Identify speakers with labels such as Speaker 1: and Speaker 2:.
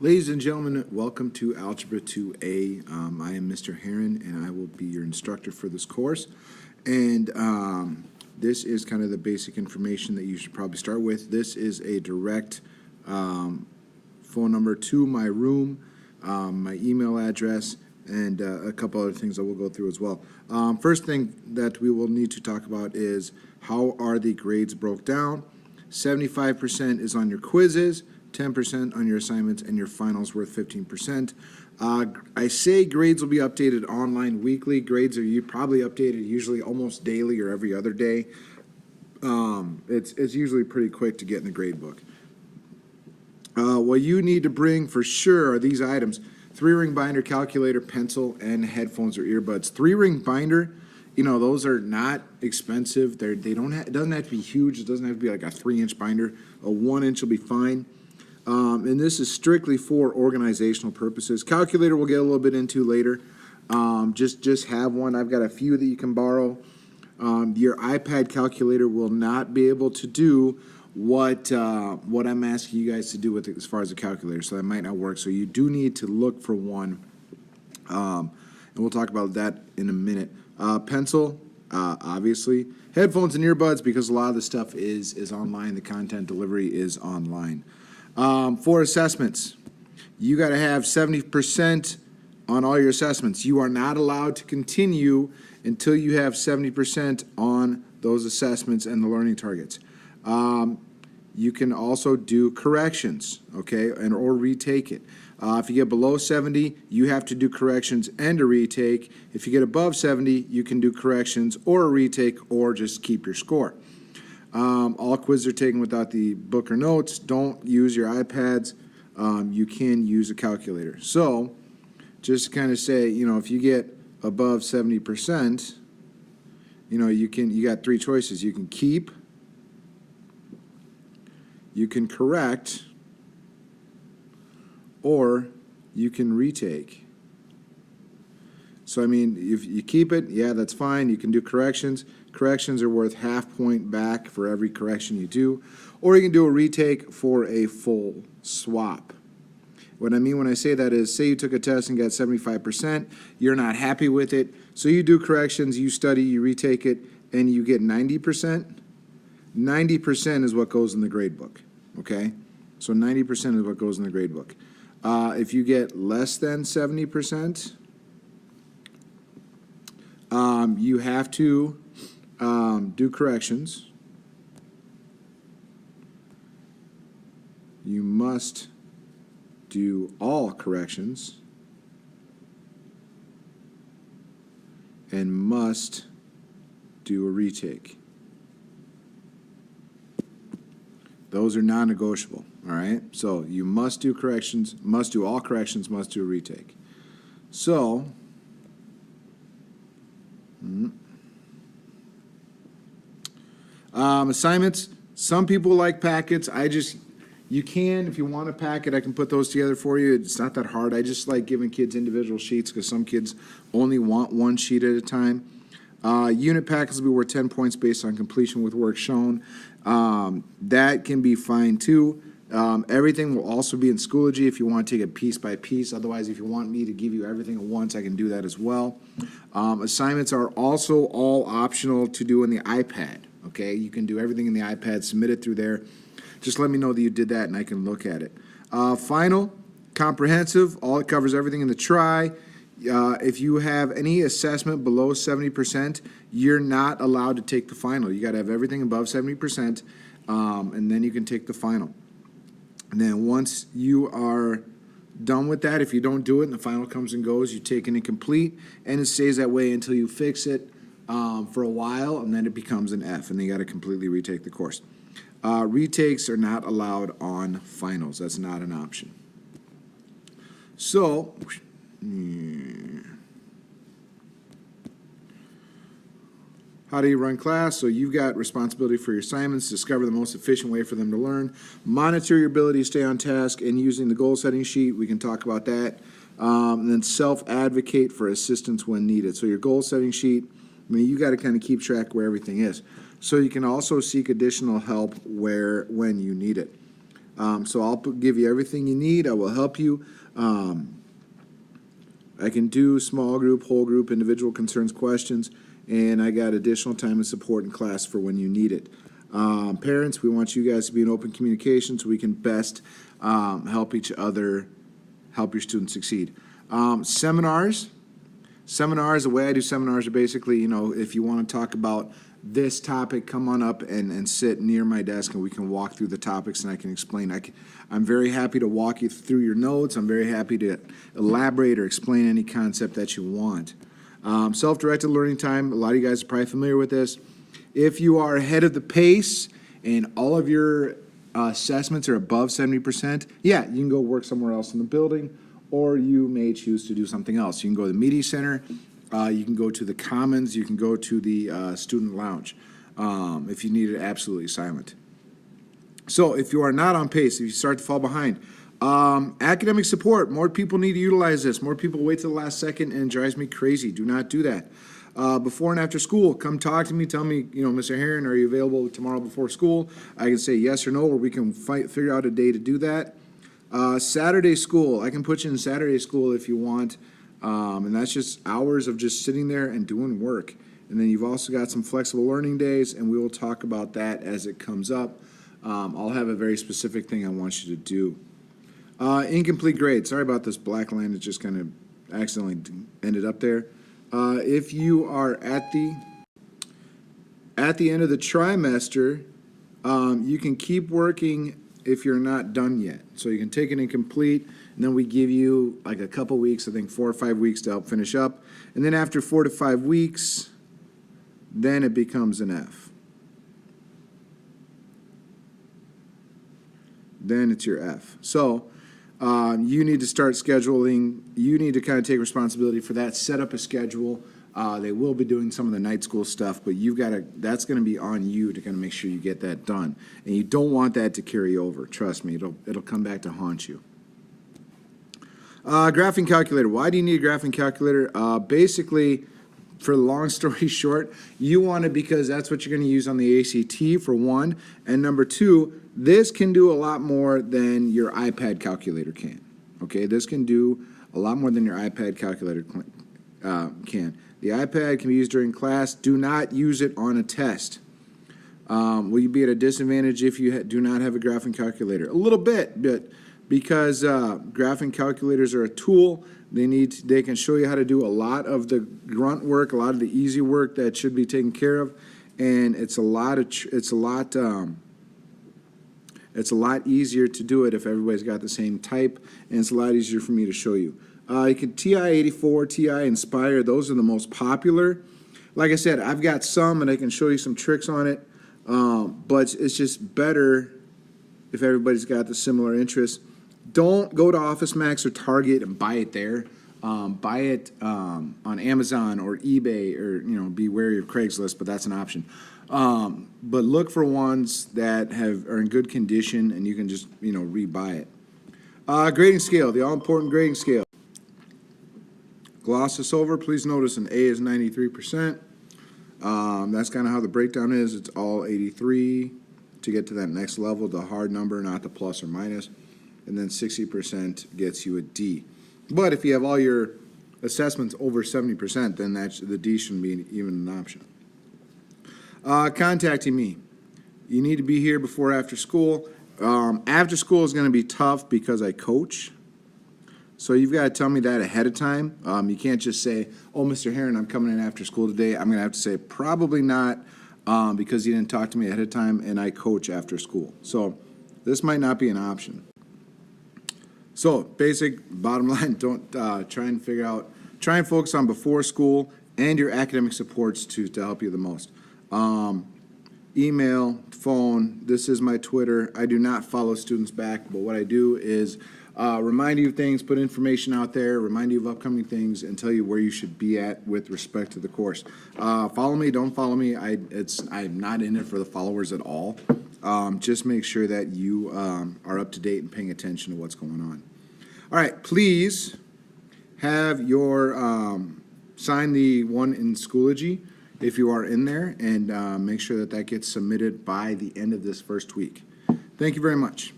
Speaker 1: Ladies and gentlemen, welcome to Algebra 2A. I am Mr. Heron, and I will be your instructor for this course. And this is kind of the basic information that you should probably start with. This is a direct phone number to my room, my email address, and a couple other things that we'll go through as well. First thing that we will need to talk about is how are the grades broke down. 75% is on your quizzes, 10% on your assignments, and your finals worth 15%. I say grades will be updated online weekly. Grades are probably updated usually almost daily or every other day. It's usually pretty quick to get in the grade book. What you need to bring for sure are these items: 3-ring binder, calculator, pencil, and headphones or earbuds. 3-ring binder, those are not expensive. It doesn't have to be huge. It doesn't have to be like a 3-inch binder. A 1-inch will be fine. And this is strictly for organizational purposes. Calculator we'll get a little bit into later. Just have one. I've got a few that you can borrow. Your iPad calculator will not be able to do what I'm asking you guys to do with it as far as a calculator, so that might not work. So you do need to look for one, and we'll talk about that in a minute. Pencil, obviously. Headphones and earbuds, because a lot of the stuff is online. The content delivery is online. For assessments, you got to have 70% on all your assessments. You are not allowed to continue until you have 70% on those assessments and the learning targets. You can also do corrections, okay, or retake it. If you get below 70, you have to do corrections and a retake. If you get above 70, you can do corrections or a retake or just keep your score. All quizzes are taken without the book or notes. Don't use your iPads. You can use a calculator. So just to kind of say, if you get above 70%, you got 3 choices. You can keep, you can correct, or you can retake. So, if you keep it, yeah, that's fine. You can do corrections. Corrections are worth half point back for every correction you do. Or you can do a retake for a full swap. What I mean when I say that is, say you took a test and got 75%, you're not happy with it, so you do corrections, you study, you retake it, and you get 90%. 90% is what goes in the grade book, okay? So 90% is what goes in the grade book. If you get less than 70%, you have to do corrections. You must do all corrections and must do a retake. Those are non-negotiable, all right? So you must do corrections, must do all corrections, must do a retake. So, assignments, some people like packets. You can, if you want a packet, I can put those together for you. It's not that hard. I just like giving kids individual sheets because some kids only want one sheet at a time. Unit packets will be worth 10 points based on completion with work shown. That can be fine too. Everything will also be in Schoology if you want to take it piece by piece. Otherwise, if you want me to give you everything at once, I can do that as well. Assignments are also all optional to do in the iPad. Okay, you can do everything in the iPad, submit it through there. Just let me know that you did that and I can look at it. Final, comprehensive, it covers everything in the try. If you have any assessment below 70%, you're not allowed to take the final. You got to have everything above 70%, and then you can take the final. And then once you are done with that, if you don't do it and the final comes and goes, you take an incomplete, and it stays that way until you fix it for a while, and then it becomes an F, and then you got to completely retake the course. Retakes are not allowed on finals. That's not an option. So, how do you run class? So you've got responsibility for your assignments, discover the most efficient way for them to learn, monitor your ability to stay on task, and using the goal setting sheet, we can talk about that. And then self-advocate for assistance when needed. So your goal setting sheet, you got to kind of keep track where everything is. So you can also seek additional help when you need it. So I'll give you everything you need. I will help you. I can do small group, whole group, individual concerns, questions, and I got additional time and support in class for when you need it. Parents, we want you guys to be in open communication so we can best help each other, help your students succeed. Seminars, the way I do seminars are basically, if you want to talk about this topic, come on up and sit near my desk and we can walk through the topics and I can explain. I'm very happy to walk you through your notes. I'm very happy to elaborate or explain any concept that you want. Self-directed learning time, a lot of you guys are probably familiar with this. If you are ahead of the pace and all of your assessments are above 70%, yeah, you can go work somewhere else in the building, or you may choose to do something else. You can go to the media center, you can go to the commons, you can go to the student lounge if you need it absolutely silent. So if you are not on pace, if you start to fall behind, academic support, more people need to utilize this. More people wait till the last second and it drives me crazy. Do not do that. Before and after school, come talk to me. Tell me, Mr. Herron, are you available tomorrow before school? I can say yes or no, or we can figure out a day to do that. Saturday school, I can put you in Saturday school if you want, and that's just hours of just sitting there and doing work. And then you've also got some flexible learning days, and we will talk about that as it comes up. I'll have a very specific thing I want you to do. Incomplete grade. Sorry about this black line that just kind of accidentally ended up there. If you are at the end of the trimester, you can keep working if you're not done yet. So you can take an incomplete, and then we give you like a couple weeks, I think 4 or 5 weeks to help finish up. And then after 4 to 5 weeks, then it becomes an F. Then it's your F. So you need to start scheduling. You need to kind of take responsibility for that. Set up a schedule. They will be doing some of the night school stuff, but that's going to be on you to kind of make sure you get that done. And you don't want that to carry over. Trust me, it'll come back to haunt you. Graphing calculator. Why do you need a graphing calculator? Basically, for the long story short, you want it because that's what you're going to use on the ACT, for one. And number two, this can do a lot more than your iPad calculator can. Okay, this can do a lot more than your iPad calculator can. The iPad can be used during class. Do not use it on a test. Will you be at a disadvantage if you do not have a graphing calculator? A little bit, but because graphing calculators are a tool, they can show you how to do a lot of the grunt work, a lot of the easy work that should be taken care of, and it's a lot easier to do it if everybody's got the same type, and it's a lot easier for me to show you. You can TI-84, TI Inspire, those are the most popular. Like I said, I've got some, and I can show you some tricks on it, but it's just better if everybody's got the similar interests. Don't go to Office Max or Target and buy it there. Buy it on Amazon or eBay, or be wary of Craigslist, but that's an option. But look for ones that are in good condition, and you can just rebuy it. Grading scale, the all-important grading scale. Gloss this over. Please notice an A is 93%. That's kind of how the breakdown is. It's all 83 to get to that next level, the hard number, not the plus or minus. And then 60% gets you a D. But if you have all your assessments over 70%, then the D shouldn't be even an option. Contacting me. You need to be here before after school. After school is going to be tough because I coach. So you've got to tell me that ahead of time. You can't just say, oh, Mr. Herron, I'm coming in after school today. I'm going to have to say probably not because you didn't talk to me ahead of time, and I coach after school. So this might not be an option. So basic bottom line, don't try and focus on before school and your academic supports to help you the most. Email, phone, this is my Twitter. I do not follow students back, but what I do is remind you of things, put information out there, remind you of upcoming things, and tell you where you should be at with respect to the course. Follow me, don't follow me. I'm not in it for the followers at all. Just make sure that you are up to date and paying attention to what's going on. All right, please have your sign the one in Schoology if you are in there, and make sure that gets submitted by the end of this first week. Thank you very much.